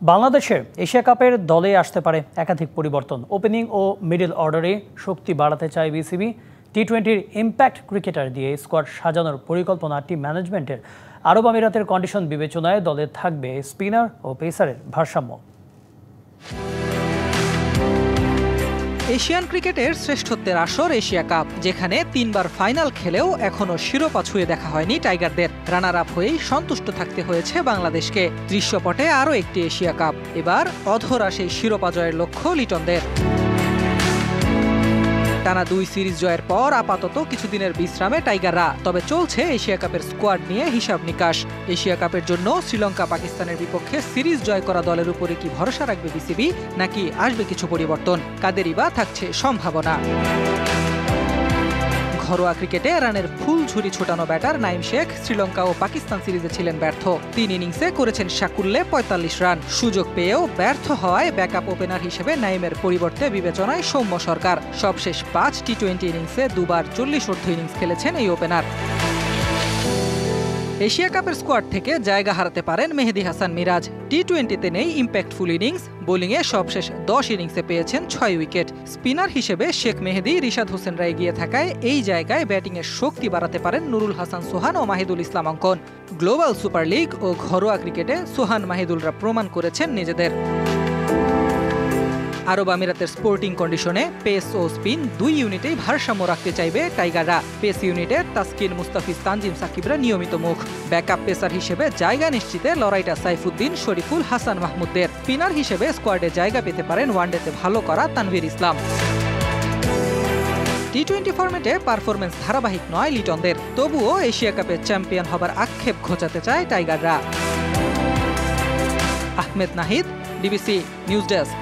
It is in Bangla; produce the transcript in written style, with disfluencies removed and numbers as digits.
বাংলাদেশে এশিয়া কাপের দলে আসতে পারে একাধিক পরিবর্তন। ওপেনিং ও মিডল অর্ডারে শক্তি বাড়াতে চায় বিসিবি। টি-20-র ইম্প্যাক্ট ক্রিকেটার দিয়ে স্কোয়াড সাজানোর পরিকল্পনা টিম ম্যানেজমেন্টের। আরব আমিরাতের কন্ডিশন বিবেচনায় দলে থাকবে স্পিনার ও পেসারের ভারসাম্য। এশিয়ান ক্রিকেটের শ্রেষ্ঠত্বের আসর এশিয়া কাপ, যেখানে ৩ বার ফাইনাল খেলেও এখনও শিরোপা ছুঁয়ে দেখা হয়নি টাইগারদের। রানার আপ হয়েই সন্তুষ্ট থাকতে হয়েছে বাংলাদেশকে। দৃশ্যপটে আরও একটি এশিয়া কাপ, এবার অধরা সেই শিরোপা জয়ের লক্ষ্য লিটনদের। টানা ২ সিরিজ জয়ের পর আপাতত কিছুদিনের বিশ্রামে টাইগাররা, তবে চলছে এশিয়া কাপের স্কোয়াড নিয়ে হিসাব নিকাশ। এশিয়া কাপের জন্য শ্রীলঙ্কা পাকিস্তানের বিপক্ষে সিরিজ জয় করা দলের উপরে কি ভরসা রাখবে বিসিবি, নাকি আসবে কিছু পরিবর্তন? কাদেরই বা থাকছে সম্ভাবনা। ঘরোয়া ক্রিকেটে রানের ফুল ঝুরি ছোটানো ব্যাটার নাইম শেখ শ্রীলঙ্কা ও পাকিস্তান সিরিজে ছিলেন ব্যর্থ। ৩ ইনিংসে করেছেন শাকুল্লে ৪৫ রান। সুযোগ পেয়েও ব্যর্থ হওয়ায় ব্যাকআপ ওপেনার হিসেবে নাইমের পরিবর্তে বিবেচনায় সৌম্য সরকার। সবশেষ ৫ টি-২০ ইনিংসে দুবার ৪০ ইনিংস খেলেছেন এই ওপেনার। এশিয়া কাপের স্কোয়াড থেকে জায়গা হারাতে পারেন মেহেদী হাসান মিরাজ। টি-20-তে নেই ইম্প্যাক্টফুল ইনিংস, বোলিংয়ে সবশেষ ১০ ইনিংসে পেয়েছেন ৬ উইকেট। স্পিনার হিসেবে শেখ মেহেদী, রিশাদ হোসেনরা এগিয়ে থাকায় এই জায়গায় ব্যাটিংয়ের শক্তি বাড়াতে পারেন নুরুল হাসান সোহান ও মাহিদুল ইসলাম অঙ্কন। গ্লোবাল সুপার লিগ ও ঘরোয়া ক্রিকেটে সোহান মাহিদুলরা প্রমাণ করেছেন নিজেদের। আরব আমিরাতের স্পোর্টিং কন্ডিশনে পেস ও স্পিন ২ ইউনিটেই ভারসাম্য রাখতে চাইবে টাইগাররা। পেস ইউনিটে তাসকিন, মুস্তাফিজ, তানজিম সাকিবরা নিয়মিত মুখ। ব্যাকআপ পেসার হিসেবে জায়গা নিশ্চিতে লড়াইটা সাইফুদ্দিন, শরীফুল, হাসান মাহমুদদের। স্পিনার হিসেবে স্কোয়াডে জায়গা পেতে পারেন ওয়ানডেতে ভালো করা তানভীর ইসলাম। টি-20 ফরম্যাটে পারফরমেন্স ধারাবাহিক নয় লিটনদের, তবুও এশিয়া কাপে চ্যাম্পিয়ন হবার আক্ষেপ ঘোচাতে চায় টাইগাররা। Ahmed Nahid, DBC news desk.